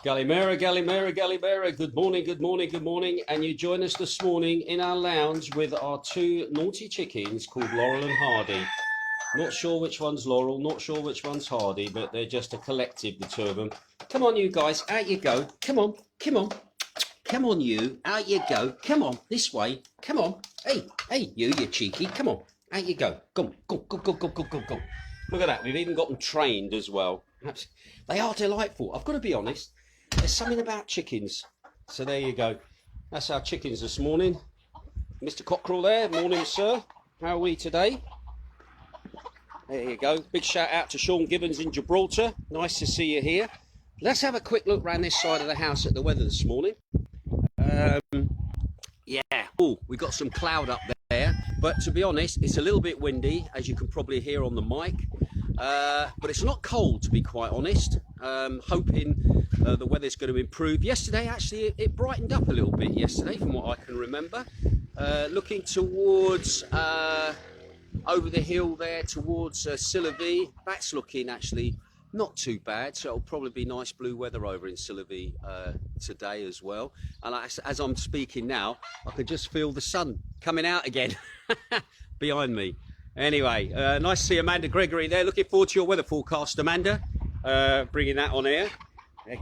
Galimera, Galimera, Galimera. Good morning, good morning, good morning. And you join us this morning in our lounge with our two naughty chickens called Laurel and Hardy. Not sure which one's Laurel, not sure which one's Hardy, but they're just a collective, the two of them. Come on, you guys, out you go. Come on, come on. Come on, you, out you go. Come on, this way. Come on. Hey, you cheeky. Come on, out you go. Go, go, go, go, go, go, go, go. Look at that, we've even got them trained as well. They are delightful, I've got to be honest. There's something about chickens. So there you go. That's our chickens this morning. Mr. Cockerel there, morning sir. How are we today? There you go. Big shout out to Sean Gibbons in Gibraltar. Nice to see you here. Let's have a quick look around this side of the house at the weather this morning. Yeah, oh, we've got some cloud up there. But to be honest, it's a little bit windy, as you can probably hear on the mic. But it's not cold, to be quite honest. Hoping the weather's going to improve. Yesterday, actually, it brightened up a little bit yesterday, from what I can remember. Looking towards over the hill there, towards Sillavi. That's looking actually not too bad. So it'll probably be nice blue weather over in Sillavi today as well. And as I'm speaking now, I can just feel the sun coming out again behind me. Anyway, nice to see Amanda Gregory there. Looking forward to your weather forecast, Amanda. Bringing that on air.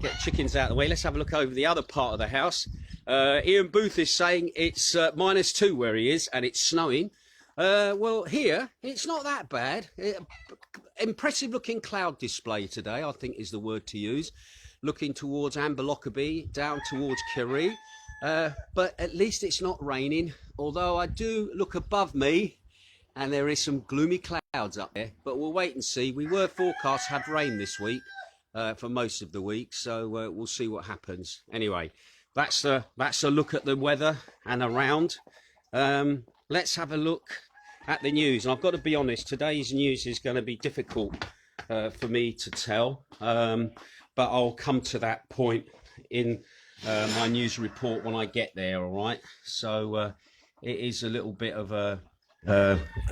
Get chickens out of the way. Let's have a look over the other part of the house. Ian Booth is saying it's -2 where he is and it's snowing. Well, here, it's not that bad. Impressive looking cloud display today, I think is the word to use. Looking towards Amber Lockerbie, down towards Kerry. But at least it's not raining. Although I do look above me and there is some gloomy clouds up there. But we'll wait and see. We were forecast to have rain this week for most of the week. So we'll see what happens. Anyway, that's a look at the weather and around. Let's have a look at the news. And I've got to be honest, today's news is going to be difficult for me to tell. But I'll come to that point in my news report when I get there, all right? So it is a little bit of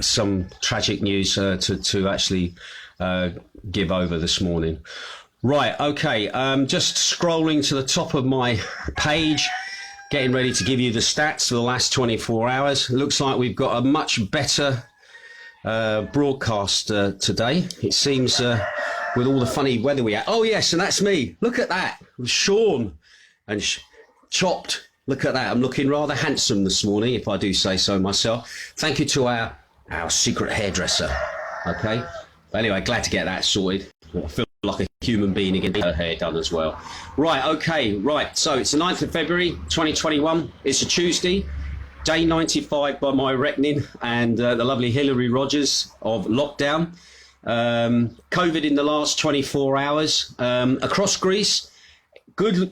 some tragic news to actually give over this morning. Right, okay, just scrolling to the top of my page, getting ready to give you the stats for the last 24 hours. Looks like we've got a much better broadcast today. It seems with all the funny weather we had. Oh yes, and that's me. Look at that. Sean and Chopped. Look at that. I'm looking rather handsome this morning, if I do say so myself. Thank you to our secret hairdresser. Okay. But anyway, glad to get that sorted. I feel like a human being again, her hair done as well. Right, okay, right. So it's the 9th of February, 2021. It's a Tuesday, day 95 by my reckoning, and the lovely Hilary Rogers of lockdown. COVID in the last 24 hours across Greece. Good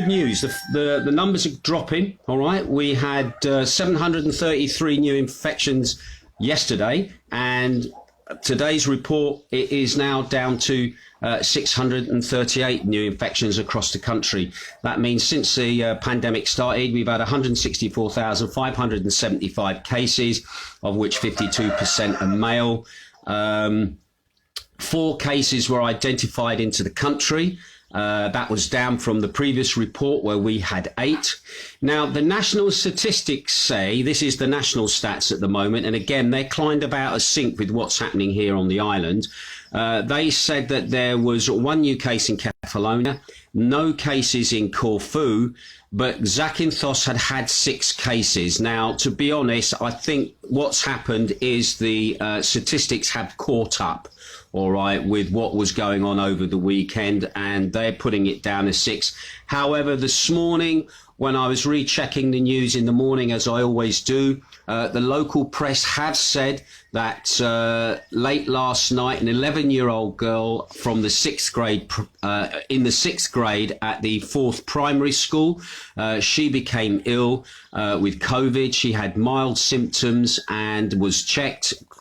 news. The numbers are dropping. All right, we had 733 new infections yesterday, and today's report, it is now down to 638 new infections across the country. That means since the pandemic started, we've had 164,575 cases, of which 52% are male. 4 cases were identified into the country. That was down from the previous report where we had 8. Now, the national statistics say, this is the national stats at the moment, and again, they're kind of out of sync with what's happening here on the island. They said that there was 1 new case in Kefalonia, no cases in Corfu, but Zakynthos had 6 cases. Now, to be honest, I think what's happened is the statistics have caught up, all right, with what was going on over the weekend, and they're putting it down as 6. However, this morning, when I was rechecking the news in the morning, as I always do, the local press have said that late last night, an 11-year-old girl from the 6th grade, in the 6th grade at the 4th primary school, she became ill with COVID. She had mild symptoms and was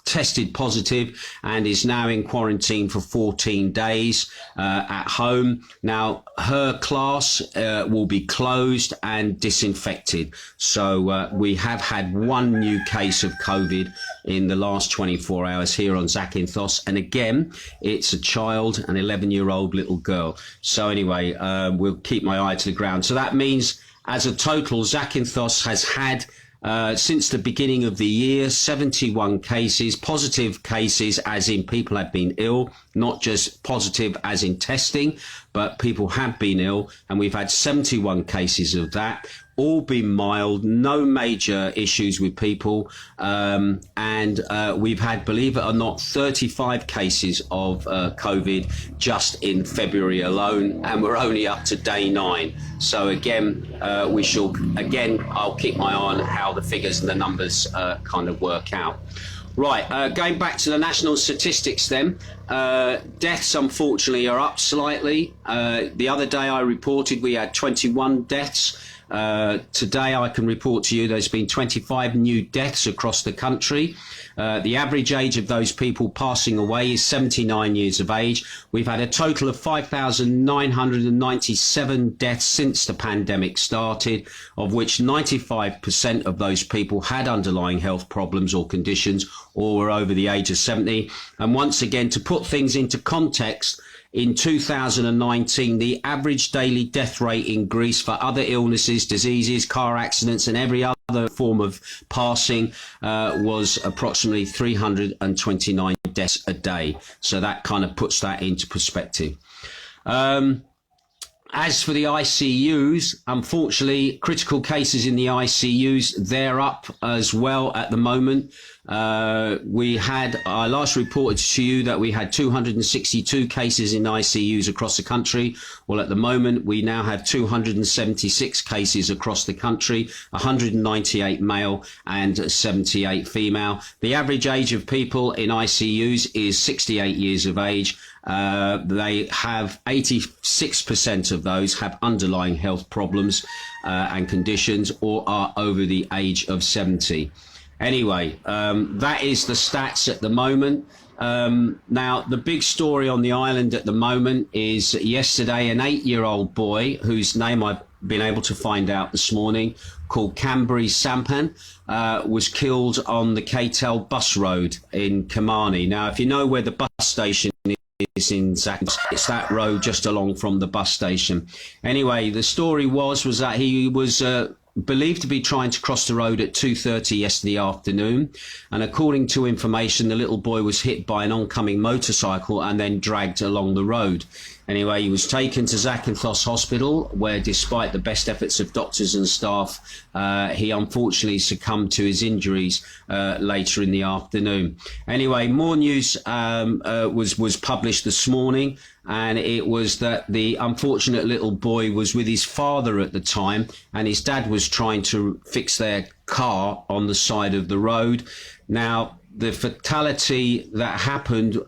tested positive, and is now in quarantine for 14 days at home. Now, her class will be closed, and disinfected. So we have had one new case of COVID in the last 24 hours here on Zakynthos. And again, it's a child, an 11-year-old little girl. So anyway, we'll keep my eye to the ground. So that means as a total, Zakynthos has had since the beginning of the year, 71 cases, positive cases as in people have been ill, not just positive as in testing, but people have been ill, and we've had 71 cases of that, all been mild, no major issues with people, and we've had, believe it or not, 35 cases of COVID just in February alone, and we're only up to day 9. So again, I'll keep my eye on how the figures and the numbers kind of work out. Right, going back to the national statistics then, deaths unfortunately are up slightly. The other day I reported we had 21 deaths. Today I can report to you there's been 25 new deaths across the country. The average age of those people passing away is 79 years of age. We've had a total of 5,997 deaths since the pandemic started, of which 95% of those people had underlying health problems or conditions or were over the age of 70. And once again, to put things into context, in 2019, the average daily death rate in Greece for other illnesses, diseases, car accidents and every other form of passing was approximately 329 deaths a day. So that kind of puts that into perspective. As for the ICUs, unfortunately, critical cases in the ICUs, they're up as well at the moment. I last reported to you that we had 262 cases in ICUs across the country. Well, at the moment, we now have 276 cases across the country, 198 male and 78 female. The average age of people in ICUs is 68 years of age. They have 86% of those have underlying health problems and conditions or are over the age of 70. Anyway, that is the stats at the moment. Now, the big story on the island at the moment is yesterday an 8-year-old boy whose name I've been able to find out this morning, called Cambry Sampan, was killed on the KTEL bus road in Kilmarnie. Now, if you know where the bus station is in Zakynthos, it's that road just along from the bus station. Anyway, the story was that he was believed to be trying to cross the road at 2:30 yesterday afternoon, and according to information, the little boy was hit by an oncoming motorcycle and then dragged along the road. Anyway, he was taken to Zakynthos Hospital, where despite the best efforts of doctors and staff, he unfortunately succumbed to his injuries later in the afternoon. Anyway, more news was published this morning, and it was that the unfortunate little boy was with his father at the time, and his dad was trying to fix their car on the side of the road. Now, the fatality that happened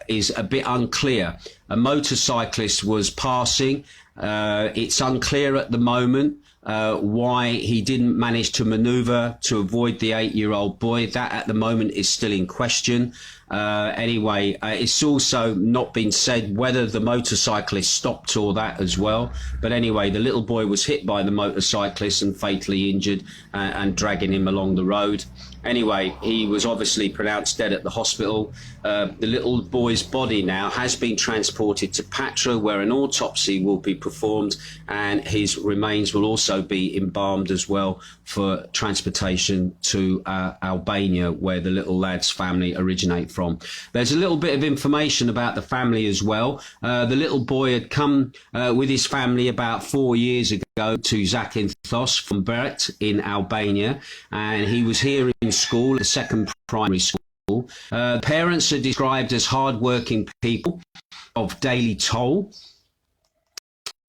is a bit unclear. A motorcyclist was passing. It's unclear at the moment why he didn't manage to maneuver to avoid the 8-year-old boy. That at the moment is still in question. Anyway, it's also not been said whether the motorcyclist stopped or that as well. But anyway, the little boy was hit by the motorcyclist and fatally injured and dragging him along the road. Anyway, he was obviously pronounced dead at the hospital. The little boy's body now has been transported to Patra, where an autopsy will be performed, and his remains will also be embalmed as well for transportation to Albania, where the little lad's family originate from. There's a little bit of information about the family as well. The little boy had come with his family about 4 years ago to Zakynthos from Beret in Albania, and he was here in school, the second primary school. Parents are described as hard-working people of daily toll.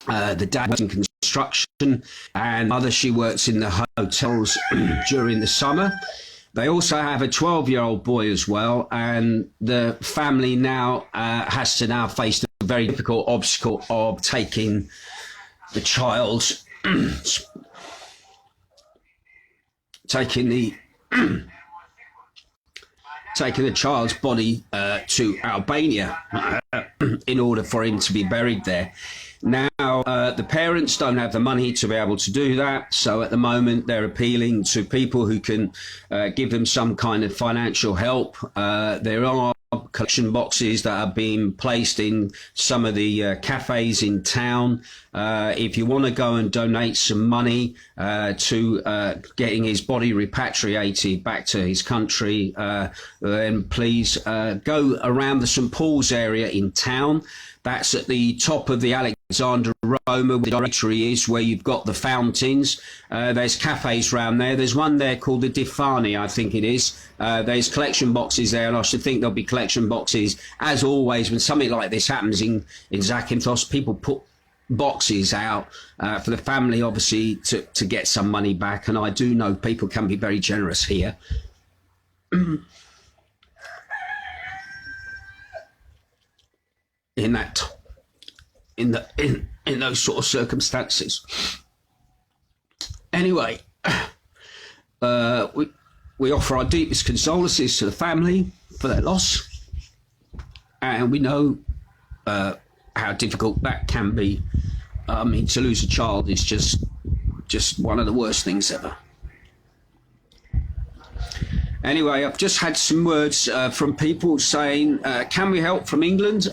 The dad works in construction, and mother, she works in the hotels during the summer. They also have a 12-year-old boy as well, and the family now has to now face the very difficult obstacle of taking the child's taken the child's body to Albania in order for him to be buried there. Now, the parents don't have the money to be able to do that, so at the moment they're appealing to people who can give them some kind of financial help. There are collection boxes that are being placed in some of the cafes in town. If you want to go and donate some money to getting his body repatriated back to his country, then please go around the St Paul's area in town. That's at the top of the Alexander Roma, where the directory is, where you've got the fountains. There's cafes around there. There's one there called the Difani, I think it is. There's collection boxes there, and I should think there'll be collection boxes. As always, when something like this happens in Zakynthos, people put boxes out for the family, obviously, to get some money back. And I do know people can be very generous here. In those sort of circumstances. Anyway, we offer our deepest condolences to the family for their loss, and we know how difficult that can be. I mean, to lose a child is just one of the worst things ever. Anyway, I've just had some words from people saying, can we help from England?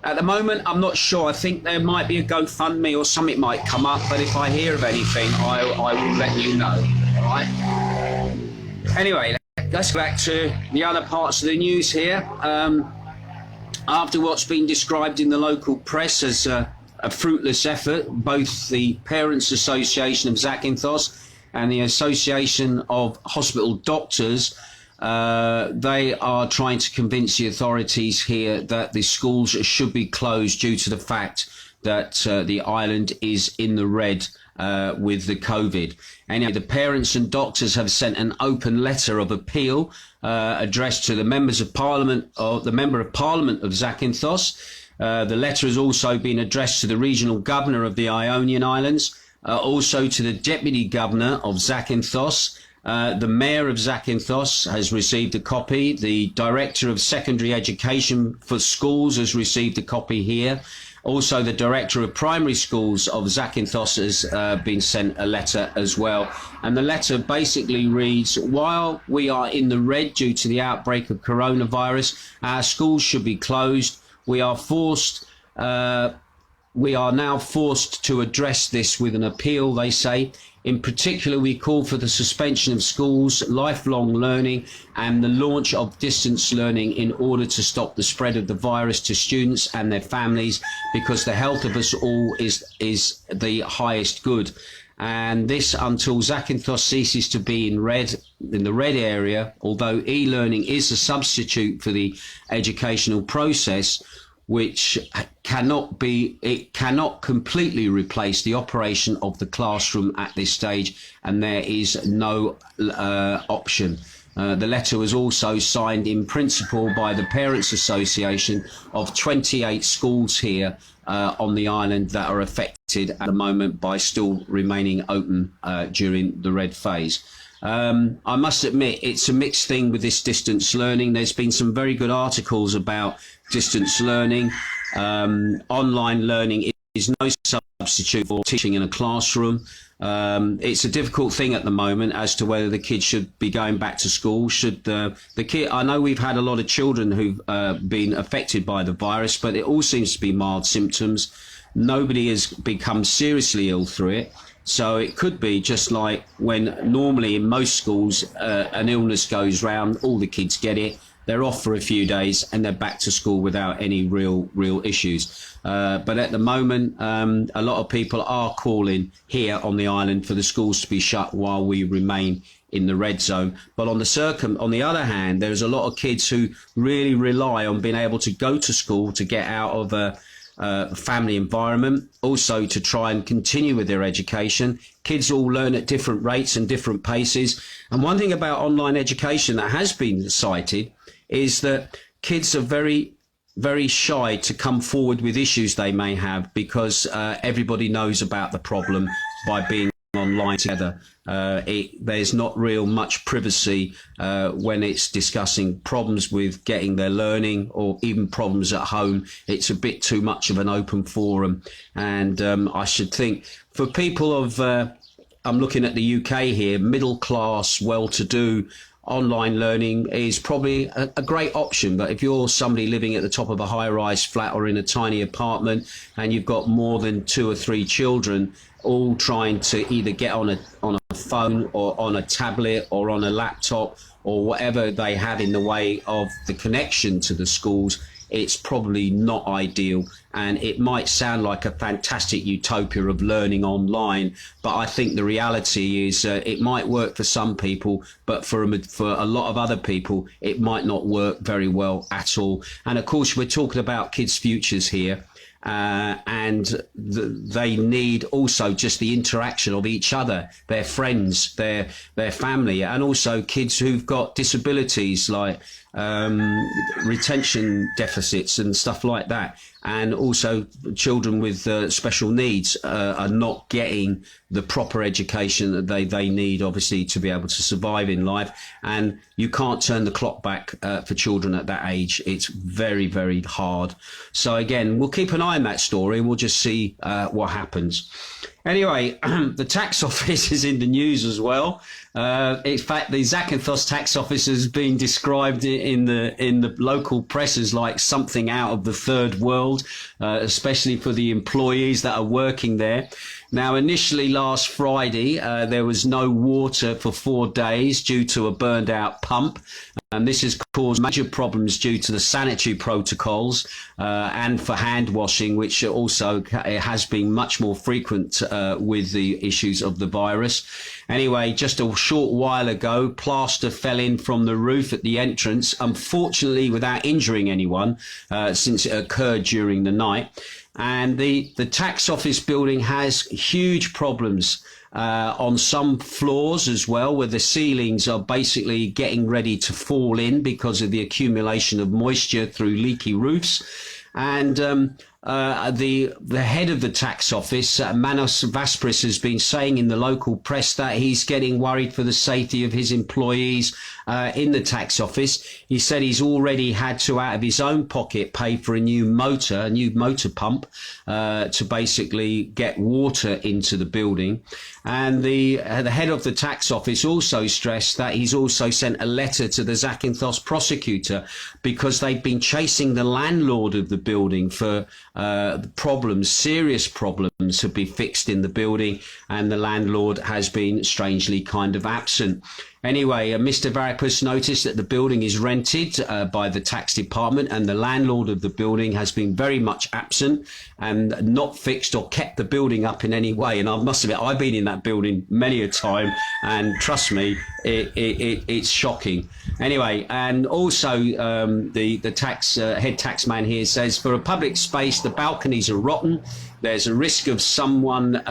At the moment, I'm not sure. I think there might be a GoFundMe or something might come up, but if I hear of anything, I will let you know. All right? Anyway, let's go back to the other parts of the news here. After what's been described in the local press as a fruitless effort, both the Parents Association of Zakynthos and the Association of Hospital Doctors, they are trying to convince the authorities here that the schools should be closed due to the fact that the island is in the red with the COVID. Anyway, the parents and doctors have sent an open letter of appeal addressed to the members of Parliament, or the Member of Parliament of Zakynthos. The letter has also been addressed to the regional governor of the Ionian Islands, also to the Deputy Governor of Zakynthos. The Mayor of Zakynthos has received a copy. The Director of Secondary Education for Schools has received a copy here. Also, the Director of Primary Schools of Zakynthos has been sent a letter as well. And the letter basically reads, while we are in the red due to the outbreak of coronavirus, our schools should be closed. We are now forced to address this with an appeal, they say. In particular, we call for the suspension of schools, lifelong learning, and the launch of distance learning in order to stop the spread of the virus to students and their families, because the health of us all is the highest good. And this until Zakynthos ceases to be in the red area, although e-learning is a substitute for the educational process, which cannot completely replace the operation of the classroom at this stage, and there is no option. The letter was also signed in principle by the Parents Association of 28 schools here on the island that are affected at the moment by still remaining open during the red phase. I must admit, it's a mixed thing with this distance learning. There's been some very good articles about distance learning. Online learning is no substitute for teaching in a classroom. It's a difficult thing at the moment as to whether the kids should be going back to school. Should the kid? I know we've had a lot of children who've been affected by the virus, but it all seems to be mild symptoms. Nobody has become seriously ill through it. So it could be just like when normally in most schools an illness goes round, all the kids get it, they're off for a few days and they're back to school without any real issues. But at the moment, a lot of people are calling here on the island for the schools to be shut while we remain in the red zone. But on the other hand, there's a lot of kids who really rely on being able to go to school to get out of a family environment, also to try and continue with their education. Kids all learn at different rates and different paces. And one thing about online education that has been cited is that kids are very, very shy to come forward with issues they may have, because everybody knows about the problem by being online together. There's not real much privacy when it's discussing problems with getting their learning or even problems at home. It's a bit too much of an open forum. And I should think for people of, I'm looking at the UK here, middle class, well-to-do, online learning is probably a great option. But if you're somebody living at the top of a high-rise flat or in a tiny apartment and you've got more than 2 or 3 children all trying to either get on a phone or on a tablet or on a laptop or whatever they have in the way of the connection to the schools, it's probably not ideal. And it might sound like a fantastic utopia of learning online, but I think the reality is it might work for some people, but for a lot of other people, it might not work very well at all. And of course, we're talking about kids' futures here. And they need also just the interaction of each other, their friends, their family, and also kids who've got disabilities like retention deficits and stuff like that. And also children with special needs are not getting the proper education that they need, obviously, to be able to survive in life. And you can't turn the clock back for children at that age. It's very, very hard. So again, we'll keep an eye on that story and we'll just see what happens. Anyway, the tax office is in the news as well. In fact, the Zakynthos Tax Office has been described in the local press as like something out of the third world, especially for the employees that are working there. Now, initially last Friday, there was no water for 4 days due to a burned out pump. And this has caused major problems due to the sanitary protocols and for hand washing, which also has been much more frequent with the issues of the virus. Anyway, just a short while ago, plaster fell in from the roof at the entrance, unfortunately without injuring anyone, since it occurred during the night. And the tax office building has huge problems on some floors as well, where the ceilings are basically getting ready to fall in because of the accumulation of moisture through leaky roofs. And the head of the tax office, Manos Vaspris, has been saying in the local press that he's getting worried for the safety of his employees in the tax office. He said he's already had to, out of his own pocket, pay for a new motor pump to basically get water into the building. And the head of the tax office also stressed that he's also sent a letter to the Zakynthos prosecutor because they've been chasing the landlord of the building for serious problems to be fixed in the building, and the landlord has been strangely kind of absent. Anyway, Mr. Varipus noticed that the building is rented by the tax department, and the landlord of the building has been very much absent and not fixed or kept the building up in any way. And I must admit, I've been in that building many a time, and trust me, it's shocking. Anyway, and also the head taxman here says, for a public space, the balconies are rotten. There's a risk of someone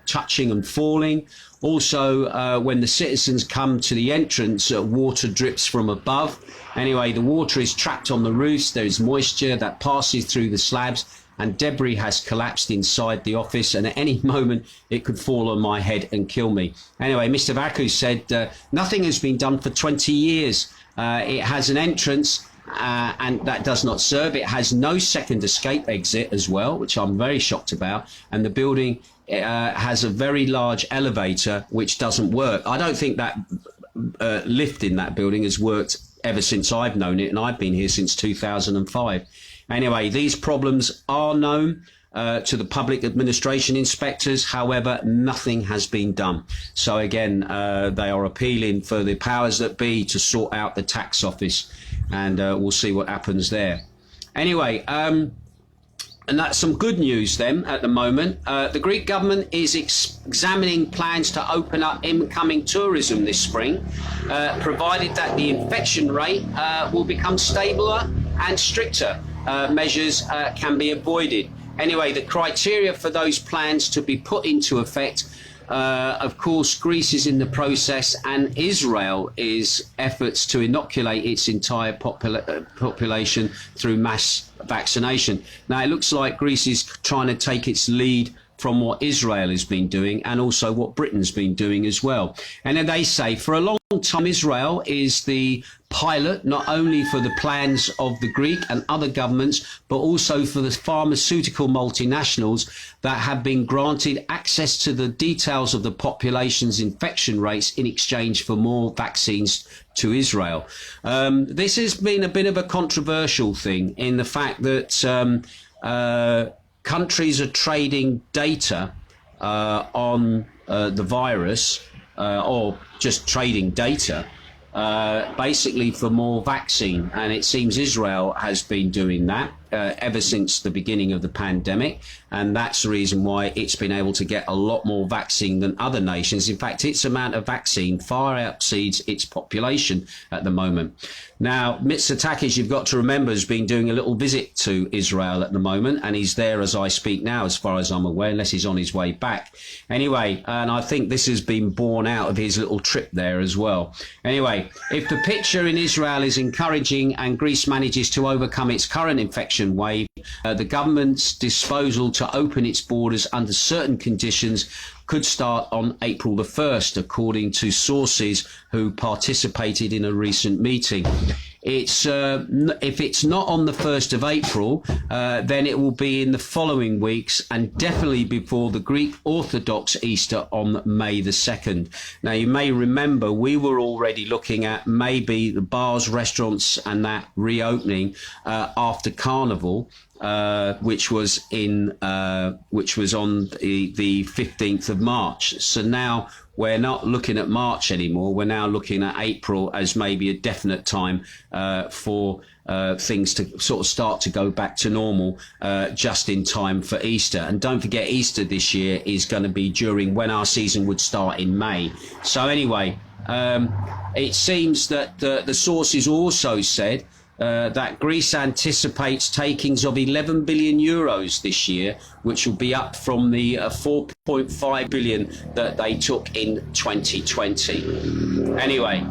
touching and falling. Also, when the citizens come to the entrance, water drips from above. Anyway, the water is trapped on the roofs. There is moisture that passes through the slabs, and debris has collapsed inside the office, and at any moment it could fall on my head and kill me. Anyway, Mr. Vaku said nothing has been done for 20 years. It has an entrance and that does not serve. It has no second escape exit as well, which I'm very shocked about. And the building has a very large elevator which doesn't work. I don't think that lift in that building has worked ever since I've known it, and I've been here since 2005. Anyway, these problems are known to the public administration inspectors. However, nothing has been done. So again, they are appealing for the powers that be to sort out the tax office, and we'll see what happens there. Anyway, and that's some good news then at the moment. The Greek government is examining plans to open up incoming tourism this spring, provided that the infection rate will become stabler and stricter measures can be avoided. Anyway, the criteria for those plans to be put into effect, of course, Greece is in the process, and Israel is efforts to inoculate its entire population through mass vaccination. Now, it looks like Greece is trying to take its lead from what Israel has been doing and also what Britain's been doing as well. And then they say for a long time Israel is the pilot not only for the plans of the Greek and other governments, but also for the pharmaceutical multinationals that have been granted access to the details of the population's infection rates in exchange for more vaccines to Israel. This has been a bit of a controversial thing in the fact that countries are trading data on the virus, or just trading data, basically for more vaccine. And it seems Israel has been doing that ever since the beginning of the pandemic. And that's the reason why it's been able to get a lot more vaccine than other nations. In fact, its amount of vaccine far exceeds its population at the moment. Now, Mitsotakis, you've got to remember, has been doing a little visit to Israel at the moment, and he's there as I speak now, as far as I'm aware, unless he's on his way back. Anyway, and I think this has been born out of his little trip there as well. Anyway, if the picture in Israel is encouraging and Greece manages to overcome its current infection wave, the government's disposal to open its borders under certain conditions could start on April the 1st, according to sources who participated in a recent meeting. It's if it's not on the 1st of April, then it will be in the following weeks and definitely before the Greek Orthodox Easter on May the 2nd. Now, you may remember we were already looking at maybe the bars, restaurants and that reopening after Carnival, which was on the 15th of March. So now we're not looking at March anymore. We're now looking at April as maybe a definite time for things to sort of start to go back to normal just in time for Easter. And don't forget, Easter this year is going to be during when our season would start in May. So anyway, it seems that the sources also said that Greece anticipates takings of 11 billion euros this year, which will be up from the 4.5 billion that they took in 2020. Anyway,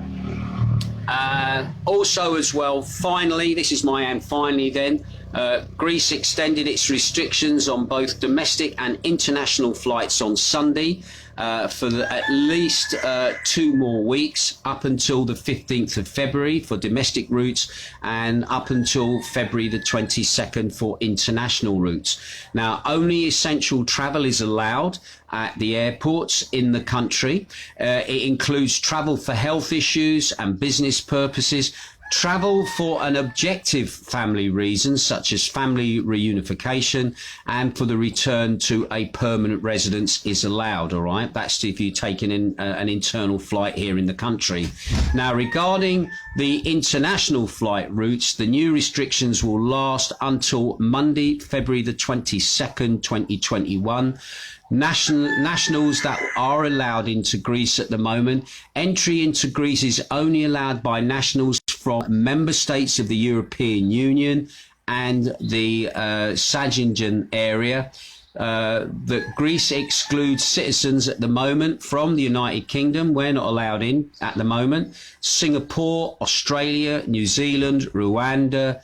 also as well, finally, this is my and finally then, Greece extended its restrictions on both domestic and international flights on Sunday for at least 2 more weeks, up until the 15th of February for domestic routes and up until February the 22nd for international routes. Now, only essential travel is allowed at the airports in the country. It includes travel for health issues and business purposes, travel for an objective family reason, such as family reunification, and for the return to a permanent residence is allowed, all right? That's if you're taking in an internal flight here in the country. Now, regarding the international flight routes, the new restrictions will last until Monday, February the 22nd, 2021. Nationals that are allowed into Greece at the moment, entry into Greece is only allowed by nationals from member states of the European Union and the Schengen area. That Greece excludes citizens at the moment from the United Kingdom. We're not allowed in at the moment. Singapore, Australia, New Zealand, Rwanda,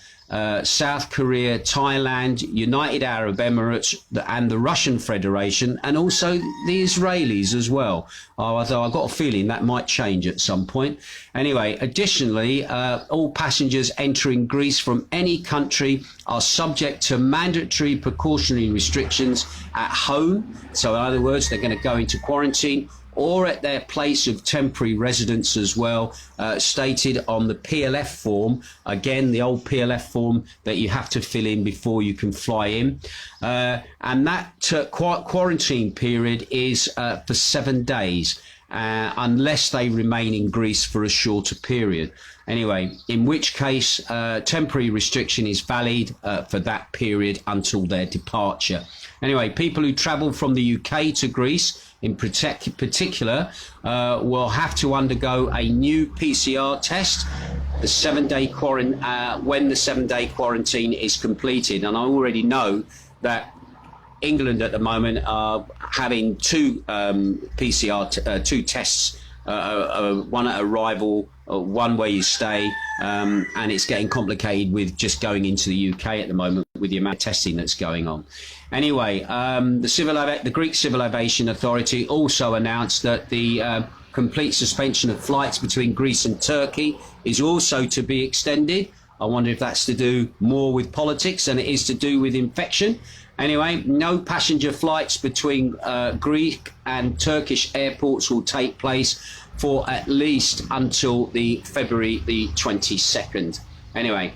South Korea, Thailand, United Arab Emirates and the Russian Federation, and also the Israelis as well. Although I've got a feeling that might change at some point. Anyway, additionally, all passengers entering Greece from any country are subject to mandatory precautionary restrictions at home. So in other words, they're going to go into quarantine or at their place of temporary residence as well, stated on the PLF form. Again, the old PLF form that you have to fill in before you can fly in. And that quarantine period is for 7 days, unless they remain in Greece for a shorter period. Anyway, in which case, temporary restriction is valid for that period until their departure. Anyway, people who travel from the UK to Greece in particular will have to undergo a new PCR test the 7-day when the 7-day quarantine is completed. And I already know that England at the moment are having 2 PCR, 2 tests, one at arrival, one where you stay, and it's getting complicated with just going into the UK at the moment with the amount of testing that's going on. Anyway, the Greek Civil Aviation Authority also announced that the complete suspension of flights between Greece and Turkey is also to be extended. I wonder if that's to do more with politics than it is to do with infection. Anyway, no passenger flights between Greek and Turkish airports will take place for at least until the February the 22nd. Anyway,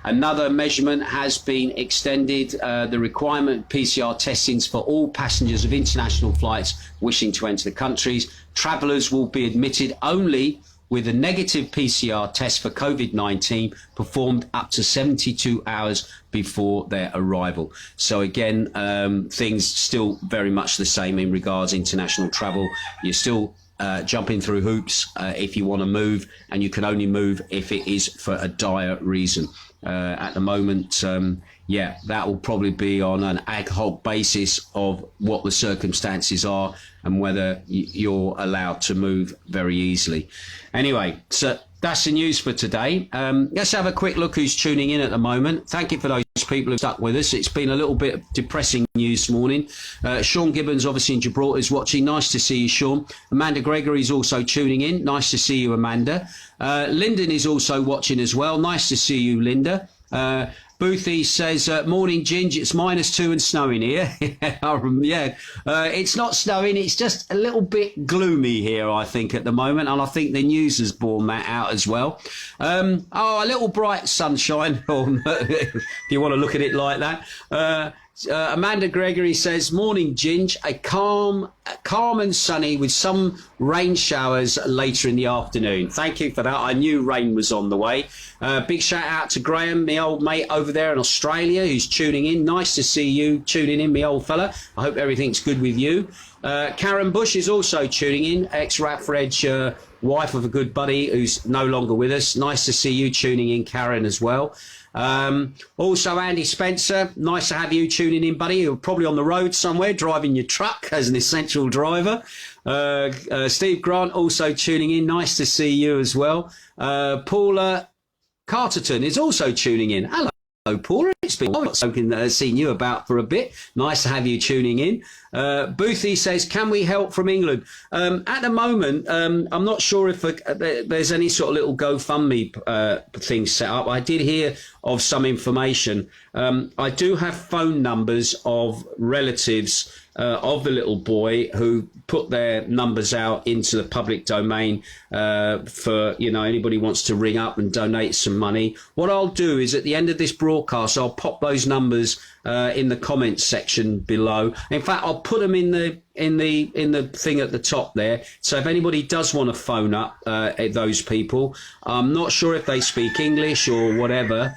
another measurement has been extended, the requirement PCR testings for all passengers of international flights wishing to enter the countries. Travellers will be admitted only with a negative PCR test for COVID-19 performed up to 72 hours before their arrival. So again, things still very much the same in regards to international travel. You're still jumping through hoops if you want to move, and you can only move if it is for a dire reason. At the moment, yeah, that will probably be on an ad hoc basis of what the circumstances are and whether you're allowed to move very easily. Anyway, so that's the news for today. Let's have a quick look who's tuning in at the moment. Thank you for those people who've stuck with us. It's been a little bit of depressing news this morning. Sean Gibbons, obviously in Gibraltar, is watching. Nice to see you, Sean. Amanda Gregory is also tuning in. Nice to see you, Amanda. Lyndon is also watching as well. Nice to see you, Linda. Boothie says, morning, Ginge, it's -2 and snowing here. Yeah, it's not snowing, it's just a little bit gloomy here, I think, at the moment, and I think the news has borne that out as well. Oh, a little bright sunshine, if you want to look at it like that. Amanda Gregory says, morning, Ginge, calm and sunny with some rain showers later in the afternoon. Thank you for that. I knew rain was on the way. Big shout out to Graham, my old mate over there in Australia, who's tuning in. Nice to see you tuning in, my old fella. I hope everything's good with you. Karen Bush is also tuning in, ex-Raffredge wife of a good buddy who's no longer with us. Nice to see you tuning in, Karen, as well. Also Andy Spencer, nice to have you tuning in, buddy. You're probably on the road somewhere driving your truck as an essential driver. Steve Grant also tuning in, nice to see you as well. Paula Carterton is also tuning in. Hello Paula, it's been I've seen you about for a bit. Nice to have you tuning in. Boothie says, can we help from England? At the moment, I'm not sure if there's any sort of little GoFundMe thing set up. I did hear of some information. I do have phone numbers of relatives of the little boy who put their numbers out into the public domain for, you know, anybody wants to ring up and donate some money. What I'll do is at the end of this broadcast, I'll pop those numbers in the comments section below. In fact, I'll put them in the thing at the top there. So if anybody does want to phone up those people, I'm not sure if they speak English or whatever.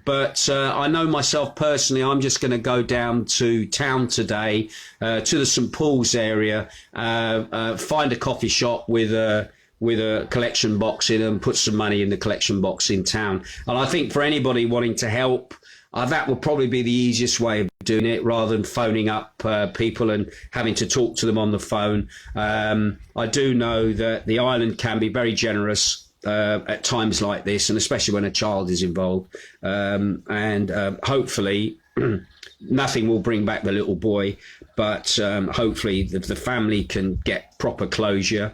But I know myself personally, I'm just going to go down to town today, to the St Paul's area, find a coffee shop with a collection box in and put some money in the collection box in town. And I think for anybody wanting to help, that will probably be the easiest way of doing it rather than phoning up people and having to talk to them on the phone. I do know that the island can be very generous at times like this, and especially when a child is involved, and hopefully nothing will bring back the little boy, but hopefully the family can get proper closure,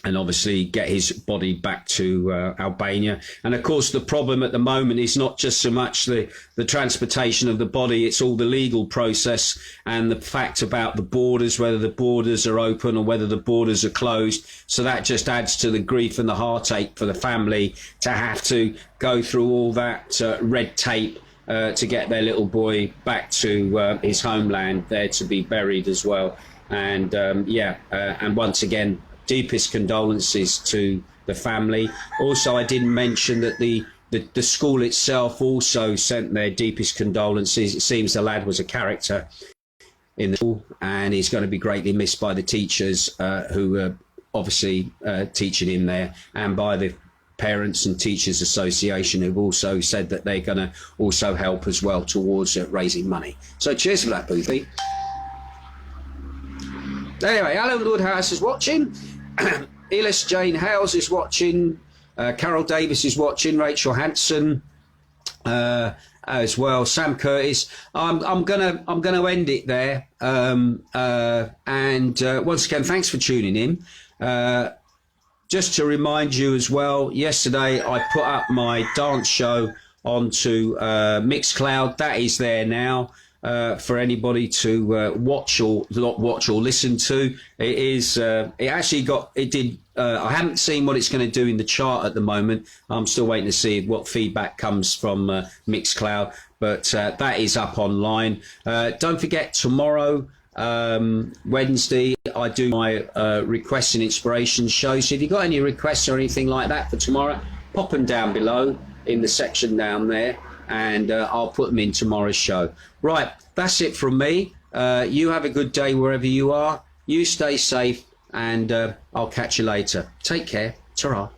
and obviously get his body back to Albania. And of course the problem at the moment is not just so much the transportation of the body, it's all the legal process and the fact about the borders, whether the borders are open or whether the borders are closed. So that just adds to the grief and the heartache for the family to have to go through all that red tape to get their little boy back to his homeland there to be buried as well. And and once again, deepest condolences to the family. Also, I didn't mention that the school itself also sent their deepest condolences. It seems the lad was a character in the school, and he's going to be greatly missed by the teachers who are obviously teaching him there, and by the Parents and Teachers Association, who've also said that they're going to also help as well towards raising money. So cheers for that, Boothie. Anyway, Alan Woodhouse is watching. Elis Jane Hales is watching. Carol Davis is watching. Rachel Hanson. as well. Sam Curtis. I'm gonna end it there. And once again, thanks for tuning in. Just to remind you as well, yesterday I put up my dance show onto Mixcloud. That is there now for anybody to watch or listen to. It is. It actually got. It did. I haven't seen what it's going to do in the chart at the moment. I'm still waiting to see what feedback comes from Mixcloud. But that is up online. Don't forget tomorrow. Wednesday, I do my requests and inspiration show. So if you've got any requests or anything like that for tomorrow, pop them down below in the section down there, and I'll put them in tomorrow's show. Right, that's it from me. You have a good day wherever you are. You stay safe, and I'll catch you later. Take care. Ta-ra.